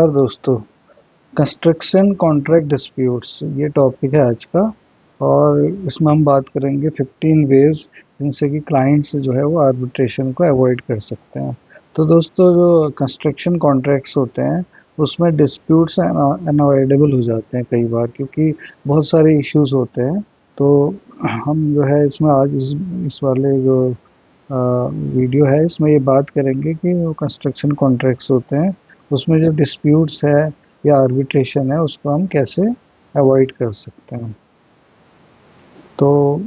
और दोस्तों, construction contract disputes ये टॉपिक है आज का। और इसमें हम बात करेंगे 15 वेज जिनसे कि क्लाइंट्स जो है वो आर्बिट्रेशन को अवॉइड कर सकते हैं। तो दोस्तों, जो कंस्ट्रक्शन कॉन्ट्रैक्ट्स होते हैं उसमें डिस्प्यूट्स अनअवॉइडेबल हो जाते हैं कई बार, क्योंकि बहुत सारे इश्यूज होते हैं। तो हम जो है इसमें आज इस वाले जो वीडियो है इसमें ये बात करेंगे कि वो कंस्ट्रक्शन कॉन्ट्रैक्ट्स होते हैं उसमें जो डिस्प्यूट्स है या आर्बिट्रेशन है उसको हम कैसे अवॉइड कर सकते हैं। तो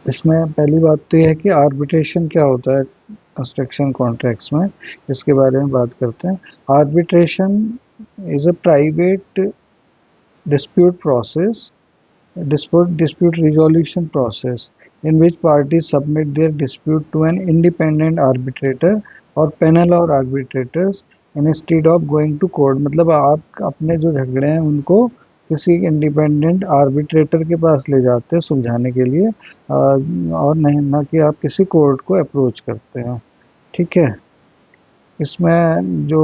इसमें पहली बात तो ये है कि आर्बिट्रेशन क्या होता है कंस्ट्रक्शन कॉन्ट्रैक्ट्स में, इसके बारे में बात करते हैं। Arbitration is a private dispute process dispute resolution process in which parties submit their dispute to an independent arbitrator or panel or arbitrators instead of going to court। मतलब आप अपने जो झगड़े हैं उनको किसी इंडिपेंडेंट आर्बिट्रेटर के पास ले जाते हैं सुलझाने के लिए, और नहीं ना कि आप किसी कोर्ट को अप्रोच करते हैं। ठीक है। इसमें जो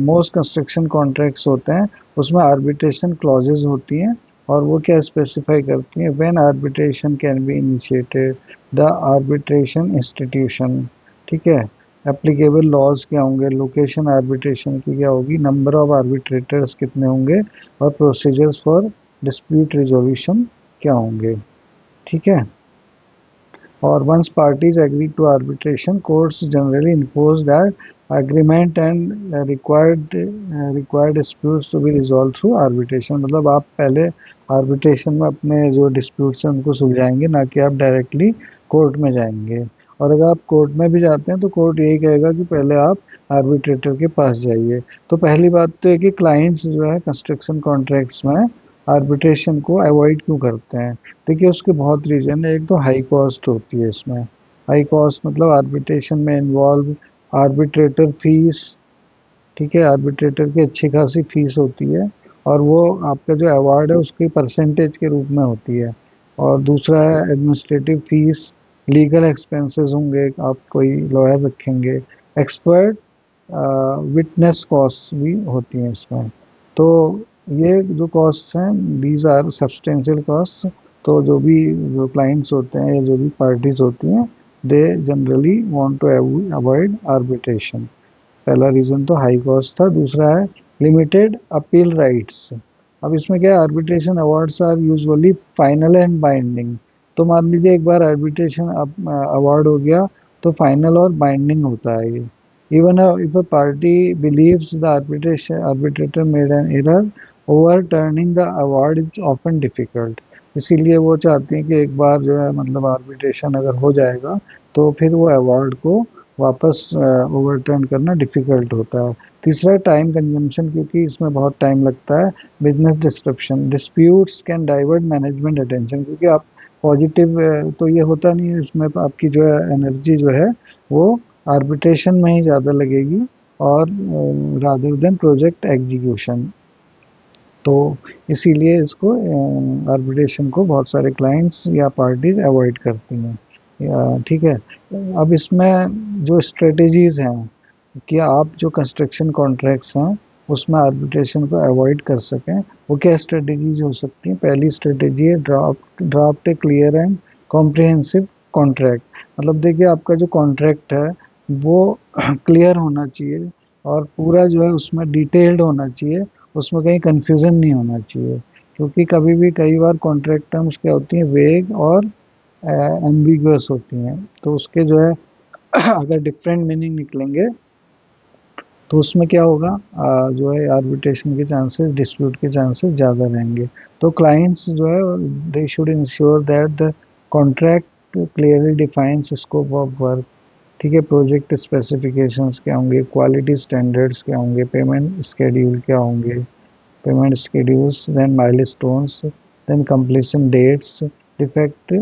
मोस्ट कंस्ट्रक्शन कॉन्ट्रैक्ट्स होते हैं उसमें आर्बिट्रेशन क्लॉजेज होती हैं, और वो क्या स्पेसिफाई करती हैं, when arbitration can be initiated the arbitration institution. ठीक है। एप्लीकेबल लॉज क्या होंगे, लोकेशन आर्बिट्रेशन की क्या होगी, नंबर ऑफ आर्बिट्रेटर्स कितने होंगे, और प्रोसीजर्स फॉर डिस्प्यूट रिजोल्यूशन क्या होंगे। ठीक है। Or once parties agree to arbitration, courts generally enforce that agreement and required disputes to be resolved through arbitration। मतलब आप पहले arbitration में अपने जो disputes हैं उनको सुलझाएंगे, ना कि आप डायरेक्टली कोर्ट में जाएंगे। और अगर आप कोर्ट में भी जाते हैं तो कोर्ट यही कहेगा कि पहले आप आर्बिट्रेटर के पास जाइए। तो पहली बात तो है कि क्लाइंट्स जो है कंस्ट्रक्शन कॉन्ट्रैक्ट्स में आर्बिट्रेशन को अवॉइड क्यों करते हैं। देखिए, उसके बहुत रीज़न है। एक तो हाई कॉस्ट होती है इसमें। हाई कॉस्ट मतलब आर्बिट्रेशन में इन्वॉल्व आर्बिट्रेटर फीस। ठीक है। आर्बिट्रेटर की अच्छी खासी फीस होती है, और वो आपका जो अवार्ड है उसकी परसेंटेज के रूप में होती है। और दूसरा है एडमिनिस्ट्रेटिव फीस, लीगल एक्सपेंसेस होंगे, आप कोई लॉयर रखेंगे, एक्सपर्ट विटनेस कॉस्ट भी होती हैं इसमें। तो ये जो कॉस्ट हैं दीज आर सब्सटेंशियल कॉस्ट। तो जो क्लाइंट्स होते हैं या जो भी पार्टीज होती हैं, they generally want to avoid arbitration. पहला रीज़न तो हाई कॉस्ट था। दूसरा है लिमिटेड अपील राइट्स। अब इसमें क्या है, arbitration awards are usually final and binding. तो मान लीजिए एक बार आर्बिट्रेशन अवार्ड हो गया तो फाइनल और बाइंडिंग होता है ये। Even if a party believes the arbitrator made an error, overturning the award is often difficult. इसीलिए वो चाहती हैं कि एक बार जो है मतलब आर्बिट्रेशन अगर हो जाएगा तो फिर वो अवार्ड को वापस ओवरटर्न करना डिफ़िकल्ट होता है। तीसरा टाइम कंजम्पशन, क्योंकि इसमें बहुत टाइम लगता है। Business disruption, disputes can divert management attention, क्योंकि आप पॉजिटिव तो ये होता नहीं है इसमें। आपकी जो है एनर्जी जो है वो आर्बिट्रेशन में ही ज़्यादा लगेगी, और रादर देन प्रोजेक्ट एग्जीक्यूशन। तो इसीलिए इसको आर्बिट्रेशन को बहुत सारे क्लाइंट्स या पार्टीज अवॉइड करती हैं। ठीक है। अब इसमें जो स्ट्रेटजीज हैं कि आप जो कंस्ट्रक्शन कॉन्ट्रैक्ट्स हैं उसमें आर्बिट्रेशन को अवॉइड कर सकें, वो क्या स्ट्रेटजीज हो सकती हैं। पहली स्ट्रेटजी है draft A clear and comprehensive contract. मतलब देखिए, आपका जो कॉन्ट्रैक्ट है वो क्लियर होना चाहिए, और पूरा जो है उसमें डिटेल्ड होना चाहिए, उसमें कहीं कन्फ्यूज़न नहीं होना चाहिए। क्योंकि कभी भी कई बार कॉन्ट्रैक्ट टर्म्स क्या होती हैं, वेग और एम्बिगुअस होती हैं। तो उसके जो है अगर डिफरेंट मीनिंग निकलेंगे तो उसमें क्या होगा, जो है आर्बिट्रेशन के चांसेस, डिस्प्यूट के चांसेस ज़्यादा रहेंगे। तो क्लाइंट्स जो है they should ensure that the contract clearly defines scope of work. ठीक है। प्रोजेक्ट स्पेसिफिकेशंस क्या होंगे, क्वालिटी स्टैंडर्ड्स क्या होंगे, पेमेंट स्केड्यूल क्या होंगे, payment schedules, then milestones, then completion dates, defect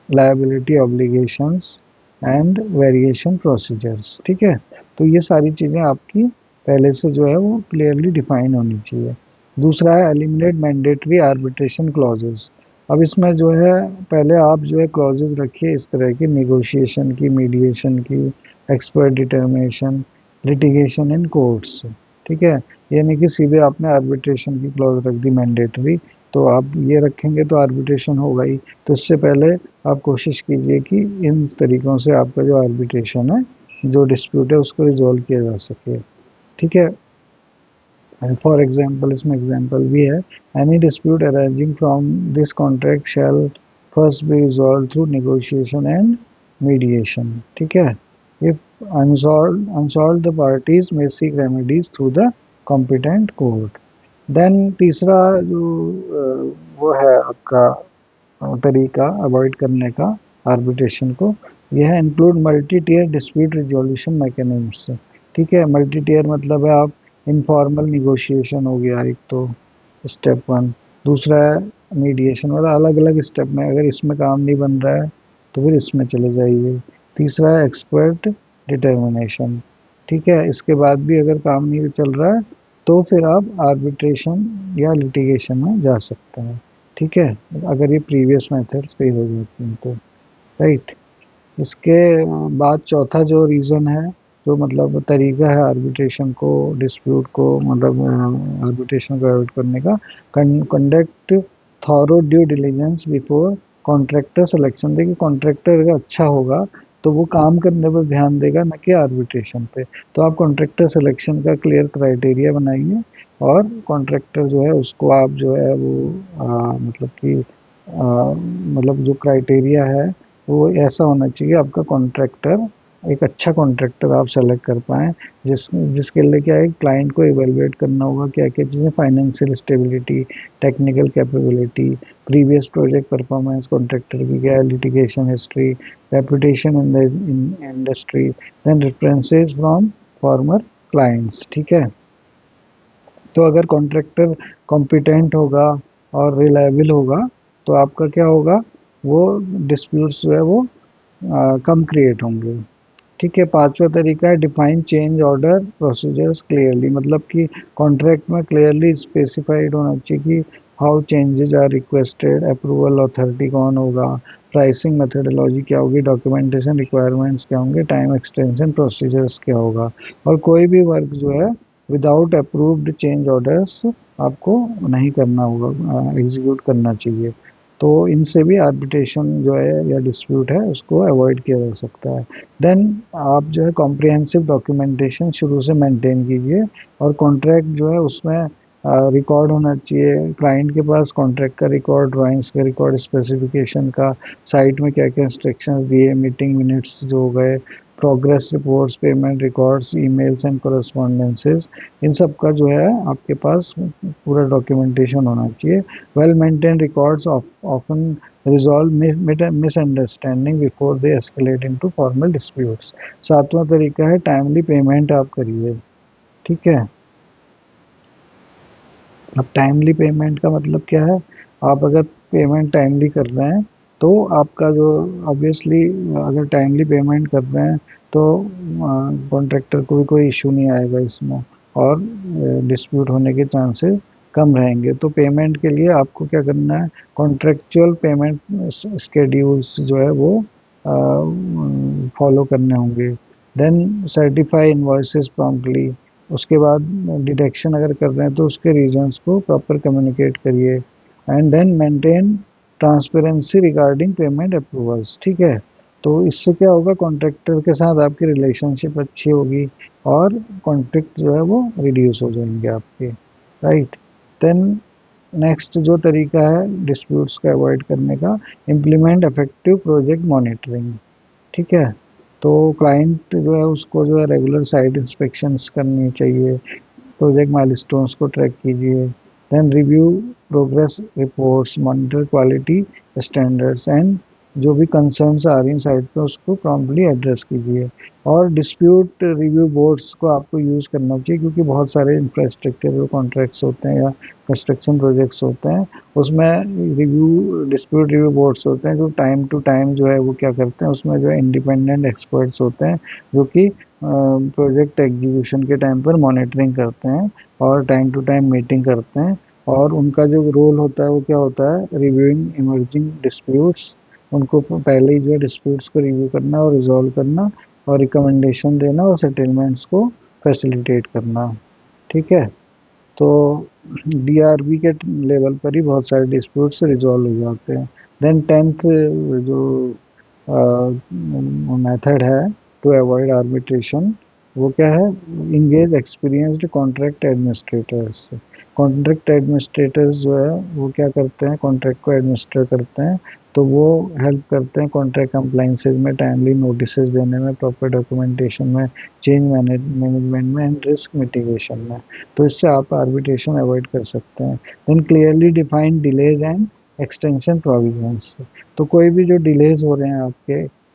liability obligations and variation procedures. ठीक है। तो ये सारी चीज़ें आपकी पहले से जो है वो क्लियरली डिफाइन होनी चाहिए। दूसरा है एलिमिनेट मैंडेटरी आर्बिट्रेशन क्लॉजेस। अब इसमें जो है पहले आप जो है क्लॉजेस रखिए इस तरह की, निगोशिएशन की, मीडिएशन की, एक्सपर्ट डिटर्मिनेशन, लिटिगेशन इन कोर्ट्स। ठीक है, यानी कि सीधे आपने आर्बिट्रेशन की क्लॉज रख दी मैंडेटरी, तो आप ये रखेंगे तो आर्बिट्रेशन होगा ही। तो इससे पहले आप कोशिश कीजिए कि इन तरीकों से आपका जो आर्बिट्रेशन है, जो डिस्प्यूट है, उसको रिजॉल्व किया जा सके। ठीक है, फॉर एग्जाम्पल इसमें एग्जाम्पल भी है, any dispute arising from this contract shall first be resolve through negotiation and mediation. ठीक है, if unsolved the parties may seek remedies through the competent court. Then तीसरा जो वो है आपका तरीका अवॉइड करने का आर्बिट्रेशन को, यह है include multi tier dispute resolution mechanism. ठीक है, मल्टी टीयर मतलब है आप इनफॉर्मल निगोशिएशन हो गया एक तो, स्टेप वन। दूसरा है मीडिएशन, मतलब अलग अलग स्टेप में, अगर इसमें काम नहीं बन रहा है तो फिर इसमें चले जाइए। तीसरा है एक्सपर्ट डिटर्मिनेशन। ठीक है, इसके बाद भी अगर काम नहीं चल रहा है तो फिर आप आर्बिट्रेशन या लिटिगेशन में जा सकते हैं। ठीक है, अगर ये प्रीवियस मेथड्स पे हो जाती हैं तो, राइट। इसके बाद चौथा जो रीज़न है, जो मतलब तरीका है आर्बिट्रेशन को, डिस्प्यूट को मतलब आर्बिट्रेशन को अवॉइड करने का, conduct thorough due diligence before contractor selection. देखिए कॉन्ट्रैक्टर अगर अच्छा होगा तो वो काम करने पर ध्यान देगा, न कि आर्बिट्रेशन पे। तो आप कॉन्ट्रैक्टर सिलेक्शन का क्लियर क्राइटेरिया बनाइए, और कॉन्ट्रैक्टर जो है उसको आप जो है वो मतलब कि मतलब जो क्राइटेरिया है वो ऐसा होना चाहिए, आपका कॉन्ट्रैक्टर एक अच्छा कॉन्ट्रैक्टर आप सेलेक्ट कर पाएँ, जिसके लिए क्या है, क्लाइंट को इवैल्यूएट करना होगा क्या-क्या चीज़ें, financial stability, technical capability, previous project performance contractor की क्या है, litigation history, reputation in the industry, then references from former clients. ठीक है, तो अगर कॉन्ट्रैक्टर कॉम्पिटेंट होगा और रिलायबल होगा तो आपका क्या होगा, वो डिस्प्यूट्स जो है वो कम क्रिएट होंगे। ठीक है, पांचवा तरीका है define change order procedures clearly, मतलब कि कॉन्ट्रैक्ट में क्लियरली स्पेसिफाइड होना चाहिए कि how changes are requested, approval authority कौन होगा, प्राइसिंग मेथडोलॉजी क्या होगी, डॉक्यूमेंटेशन रिक्वायरमेंट्स क्या होंगे, टाइम एक्सटेंशन प्रोसीजर्स क्या होगा। और कोई भी वर्क जो है विदाउट अप्रूव्ड चेंज ऑर्डर्स आपको नहीं करना होगा, एग्जीक्यूट करना चाहिए। तो इनसे भी आर्बिट्रेशन जो है या डिस्प्यूट है उसको अवॉइड किया जा सकता है। देन आप जो है कॉम्प्रिहेंसिव डॉक्यूमेंटेशन शुरू से मेंटेन कीजिए, और कॉन्ट्रैक्ट जो है उसमें रिकॉर्ड होना चाहिए, क्लाइंट के पास कॉन्ट्रैक्ट का रिकॉर्ड, ड्राइंग्स का रिकॉर्ड, स्पेसिफिकेशन का, साइट में क्या क्या इंस्ट्रक्शंस दिए, मीटिंग मिनट्स जो हो गए, progress reports, payment records, emails and correspondences, इन सब का जो है आपके पास पूरा डॉक्यूमेंटेशन होना चाहिए। Well maintain records often resolve misunderstanding before they escalate into formal disputes. सातवां तरीका है टाइमली पेमेंट आप करिए। ठीक है, अब टाइमली पेमेंट का मतलब क्या है, आप अगर पेमेंट टाइमली कर रहे हैं तो आपका जो, ऑब्वियसली अगर टाइमली पेमेंट कर रहे हैं तो कॉन्ट्रैक्टर को भी कोई इशू नहीं आएगा इसमें, और डिस्प्यूट होने के चांसेस कम रहेंगे। तो पेमेंट के लिए आपको क्या करना है, कॉन्ट्रेक्चुअल पेमेंट स्केड्यूल्स जो है वो फॉलो करने होंगे। देन सर्टिफाई इनवॉइसेस प्रॉम्प्टली, उसके बाद डिडक्शन अगर कर रहे हैं तो उसके रीजंस को प्रॉपर कम्युनिकेट करिए। And then maintain transparency regarding payment approvals. ठीक है, तो इससे क्या होगा, कॉन्ट्रैक्टर के साथ आपकी रिलेशनशिप अच्छी होगी, और कॉन्फ्लिक्ट जो है वो रिड्यूस हो जाएंगे आपके, राइट। देन नेक्स्ट जो तरीका है डिस्प्यूट्स का अवॉइड करने का, इम्प्लीमेंट इफेक्टिव प्रोजेक्ट मॉनिटरिंग। ठीक है, तो क्लाइंट जो है उसको जो है रेगुलर साइट इंस्पेक्शंस करनी चाहिए, प्रोजेक्ट माइलस्टोन्स को ट्रैक कीजिए, then review progress reports, monitor quality standards, and जो भी कंसर्न्स आ रही हैं साइट पे उसको प्रॉम्प्टली एड्रेस कीजिए। और डिस्प्यूट रिव्यू बोर्ड्स को आपको यूज़ करना चाहिए, क्योंकि बहुत सारे इंफ्रास्ट्रक्चर जो कॉन्ट्रैक्ट्स होते हैं या कंस्ट्रक्शन प्रोजेक्ट्स होते हैं उसमें डिस्प्यूट रिव्यू बोर्ड्स होते हैं, जो टाइम टू टाइम जो है वो क्या करते हैं, उसमें जो है इंडिपेंडेंट एक्सपर्ट्स होते हैं जो कि प्रोजेक्ट एग्जीक्यूशन के टाइम पर मॉनिटरिंग करते हैं और टाइम टू टाइम मीटिंग करते हैं। और उनका जो रोल होता है वो क्या होता है, रिव्यूइंग इमर्जिंग डिस्प्यूट्स, उनको पहले ही जो है डिस्प्यूट्स को रिव्यू करना और रिजॉल्व करना, और रिकमेंडेशन देना और सेटलमेंट्स को फैसिलिटेट करना। ठीक है। तो डीआरबी के लेवल पर ही बहुत सारे डिस्प्यूट्स रिजॉल्व हो जाते हैं। देन 10th जो मेथड है टू अवॉइड आर्बिट्रेशन, वो क्या है, engage experienced contract administrators. Contract administrators जो है वो क्या करते हैं, कॉन्ट्रैक्ट को एडमिनिस्ट्रेट करते हैं। तो वो हेल्प करते हैं कॉन्ट्रैक्ट कंप्लाइंसेज में, टाइमली नोटिसेस देने में, प्रॉपर डॉक्यूमेंटेशन में, चेंज मैनेजमेंट में एंड रिस्क मिटिगेशन में। तो इससे आप आर्बिट्रेशन अवॉइड कर सकते हैं। Then clearly defined delays and extension provisions. तो कोई भी जो डिलेज हो रहे हैं आपके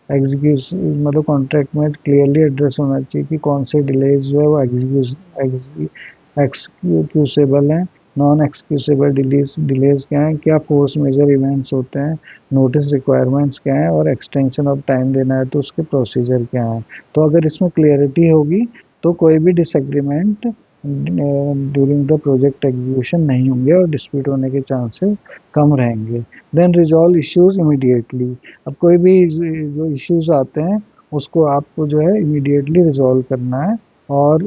एग्जीक्यूशन, मतलब कॉन्ट्रैक्ट में क्लियरली एड्रेस होना चाहिए कि कौन से डिलेज जो है वो एक्सक्यूसेबल हैं, नॉन एक्सक्यूसेबल डिलेज क्या है, क्या फोर्स मेजर इवेंट्स होते हैं, नोटिस रिक्वायरमेंट्स क्या है, और एक्सटेंशन ऑफ टाइम देना है तो उसके प्रोसीजर क्या है। तो अगर इसमें क्लियरिटी होगी तो कोई भी disagreement during the project execution नहीं होंगे और डिस्प्यूट होने के चांसेस कम रहेंगे। Then resolve issues immediately. अब कोई भी जो इश्यूज आते हैं उसको आपको जो है इमीडिएटली रिजॉल्व करना है। और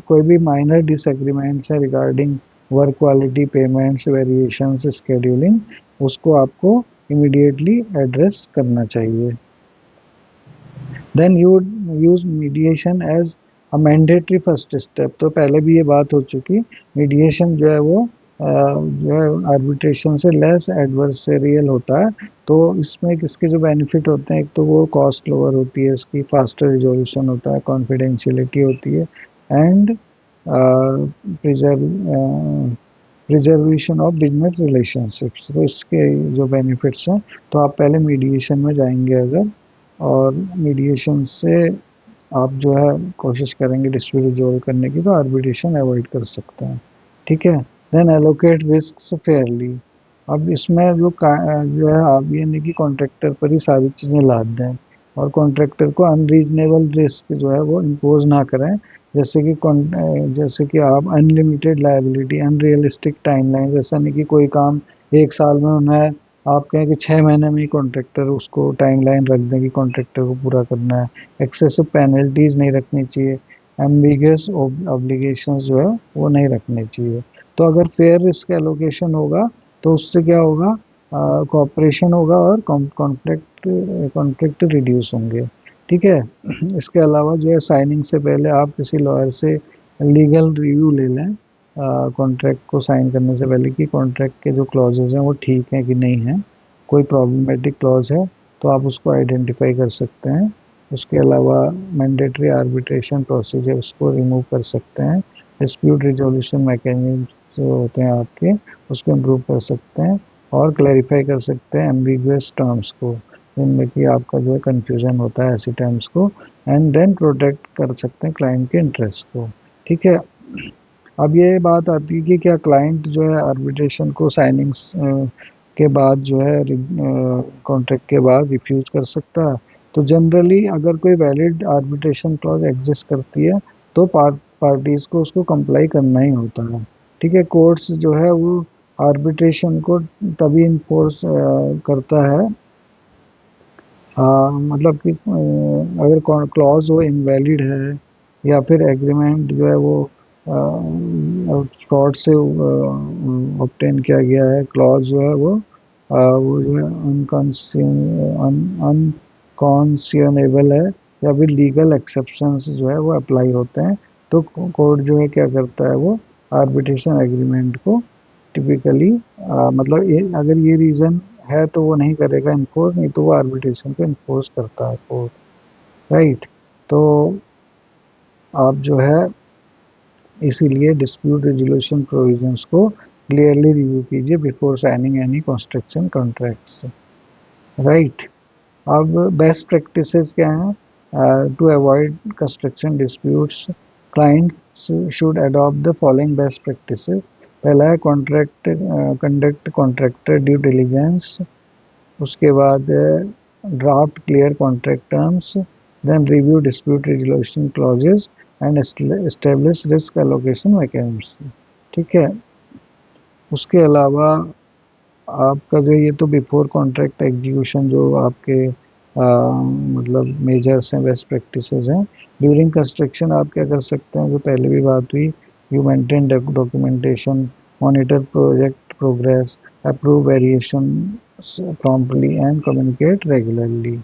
कोई भी माइनर डिसएग्रीमेंट्स है regarding work quality, payments, variations, scheduling, उसको आपको इमीडिएटली एड्रेस करना चाहिए। Then you use mediation as a mandatory first step. तो पहले भी ये बात हो चुकी, मीडिएशन जो है वो जो है आर्बिट्रेशन से लेस एडवर्सरियल होता है। तो इसमें किसके जो बेनिफिट होते हैं, एक तो वो कॉस्ट लोअर होती है, इसकी फास्टर रिजोल्यूशन होता है, कॉन्फिडेंशियलिटी होती है, and preservation of business relationships. तो इसके जो बेनिफिट्स हैं, तो आप पहले मीडिएशन में जाएंगे अगर, और मीडिएशन से आप जो है कोशिश करेंगे डिस्प्यूट रिजोल्व करने की, तो आर्बिट्रेशन अवॉइड कर सकते हैं। ठीक है। Then allocate risk fairly. अब इसमें जो है आप ये नहीं कि कॉन्ट्रैक्टर पर ही सारी चीज़ें लाद दें, और कॉन्ट्रैक्टर को अनरीजनेबल रिस्क जो है वो इम्पोज ना करें। जैसे कि आप अनलिमिटेड लायबिलिटी, अनरियलिस्टिक टाइमलाइन, जैसा नहीं कि कोई काम 1 साल में होना है, आप कहें कि 6 महीने में ही कॉन्ट्रैक्टर उसको टाइमलाइन रख दें कि कॉन्ट्रैक्टर को पूरा करना है। एक्सेसिव पेनल्टीज नहीं रखनी चाहिए, एम्बिगस ऑब्लिगेशंस जो है वो नहीं रखने चाहिए। तो अगर फेयर रिस्क एलोकेशन होगा तो उससे क्या होगा, कोऑपरेशन होगा और कॉन्फ्लिक्ट कॉन्फ्लिक्ट रिड्यूस होंगे। ठीक है। इसके अलावा जो है साइनिंग से पहले आप किसी लॉयर से लीगल रिव्यू ले लें कॉन्ट्रैक्ट को साइन करने से पहले, कि कॉन्ट्रैक्ट के जो क्लॉजेज हैं वो ठीक हैं कि नहीं हैं। कोई प्रॉब्लमेटिक क्लॉज है तो आप उसको आइडेंटिफाई कर सकते हैं। उसके अलावा मैंडेटरी आर्बिट्रेशन प्रोसीजर उसको रिमूव कर सकते हैं। डिस्प्यूट रिजोल्यूशन मैकेनिज्म जो होते हैं आपके, उसको इम्प्रूव कर सकते हैं, और क्लैरिफाई कर सकते हैं एम्बिगुअस टर्म्स को, जिनमें कि आपका जो है कन्फ्यूज़न होता है ऐसी टर्म्स को, एंड देन प्रोटेक्ट कर सकते हैं क्लाइंट के इंटरेस्ट को। ठीक है। अब ये बात आती है कि क्या क्लाइंट जो है आर्बिट्रेशन को साइनिंग्स के बाद जो है कॉन्ट्रैक्ट के बाद रिफ्यूज़ कर सकता है। तो जनरली अगर कोई वैलिड आर्बिट्रेशन क्लॉज एग्जिस्ट करती है तो पार्टीज़ को उसको कंप्लाई करना ही होता है। ठीक है। कोर्ट्स जो है वो आर्बिट्रेशन को तभी इन्फोर्स करता है, मतलब कि अगर क्लॉज वो इनवैलिड है, या फिर एग्रीमेंट जो है वो फ्रॉड से ऑब्टेन किया गया है, क्लॉज जो है वो जो है अनकॉन्सियनेबल है, या फिर लीगल एक्सेप्शंस जो है वो अप्लाई होते हैं। तो कोर्ट जो है क्या करता है, वो आर्बिट्रेशन एग्रीमेंट को टिपिकली मतलब अगर ये रीज़न है तो वो नहीं करेगा इन्फोर्स, नहीं तो वो आर्बिट्रेशन को इन्फोर्स करता है कोर्ट। राइट। तो आप जो है इसीलिए डिस्प्यूट रेजोल्यूशन प्रोविजंस को क्लियरली रिव्यू कीजिए before signing any construction contracts. Right. अब बेस्ट प्रैक्टिसेस क्या हैं to avoid construction disputes? Clients should adopt the following best practices. पहला है contract conduct contractor due diligence. उसके बाद draft clear contract terms. Then review dispute resolution clauses and establish risk allocation mechanism. ठीक है। उसके अलावा आपका जो ये तो बिफोर कॉन्ट्रैक्ट एग्जीक्यूशन जो आपके मतलब मेजर्स हैं, बेस्ट प्रैक्टिसेस हैं। ड्यूरिंग कंस्ट्रक्शन आप क्या कर सकते हैं, जो पहले भी बात हुई, You maintain documentation, monitor project progress, approve variations promptly and communicate regularly.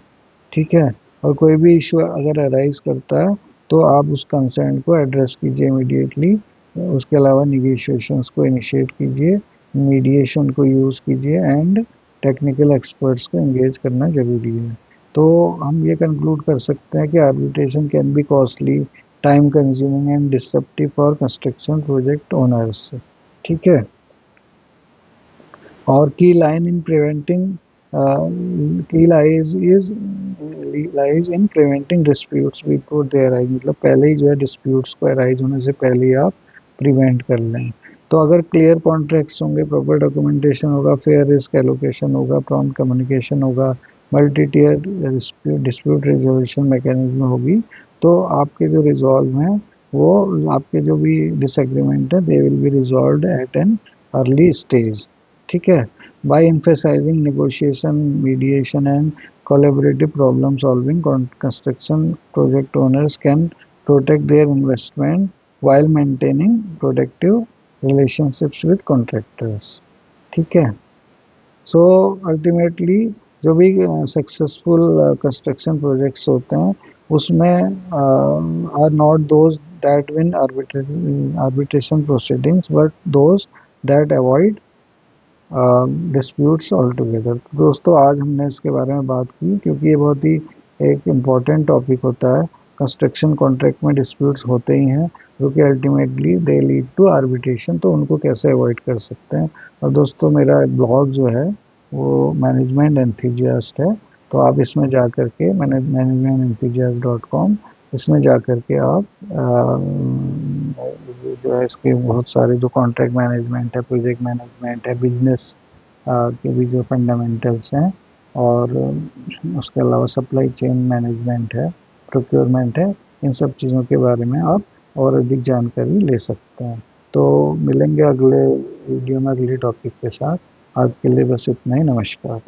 ठीक है। और कोई भी इशू अगर अराइज करता है तो आप उस कंसर्न को एड्रेस कीजिए इमीडिएटली। उसके अलावा निगोशिएशंस को इनिशिएट कीजिए, मीडिएशन को यूज़ कीजिए एंड टेक्निकल एक्सपर्ट्स को एंगेज करना ज़रूरी है। तो हम ये कंक्लूड कर सकते हैं कि arbitration can be costly, time consuming and disruptive for construction project owners. ठीक है। और की लाइन इन प्रिवेंटिंग की lies in preventing disputes before they arise, मतलब पहले ही जो है डिस्प्यूट्स को अराइज होने से पहले ही आप प्रिवेंट कर लें। तो अगर क्लियर कॉन्ट्रैक्ट्स होंगे, प्रॉपर डॉक्यूमेंटेशन होगा, फेयर रिस्क एलोकेशन होगा, प्रॉम्प्ट कम्युनिकेशन होगा, multi tier dispute resolution mechanism होगी, तो आपके जो रिजॉल्व हैं वो आपके जो भी डिसएग्रीमेंट है they will be resolved at an early stage. ठीक है। By emphasizing negotiation, mediation and collaborative problem solving, construction project owners can protect their investment while maintaining productive relationships with contractors। ठीक है। सो अल्टीमेटली जो भी successful construction projects होते हैं उसमें are not those that win arbitration proceedings but those that avoid disputes altogether. दोस्तों आज हमने इसके बारे में बात की क्योंकि ये बहुत ही एक इम्पॉर्टेंट टॉपिक होता है। कंस्ट्रक्शन कॉन्ट्रैक्ट में डिस्प्यूट्स होते ही हैं जो कि ultimately they lead to arbitration, तो उनको कैसे अवॉइड कर सकते हैं। और दोस्तों मेरा ब्लॉग जो है वो मैनेजमेंट एंथुसियास्ट है, तो आप इसमें जा कर के management-enthusiast.com इसमें जा कर के आप जो है इसके बहुत सारे जो कॉन्ट्रैक्ट मैनेजमेंट है, प्रोजेक्ट मैनेजमेंट है, बिजनेस के भी जो फंडामेंटल्स हैं, और उसके अलावा सप्लाई चेन मैनेजमेंट है, प्रोक्योरमेंट है, इन सब चीज़ों के बारे में आप और अधिक जानकारी ले सकते हैं। तो मिलेंगे अगले वीडियो में अगले टॉपिक के साथ। आज के लिए बस इतना ही। नमस्कार।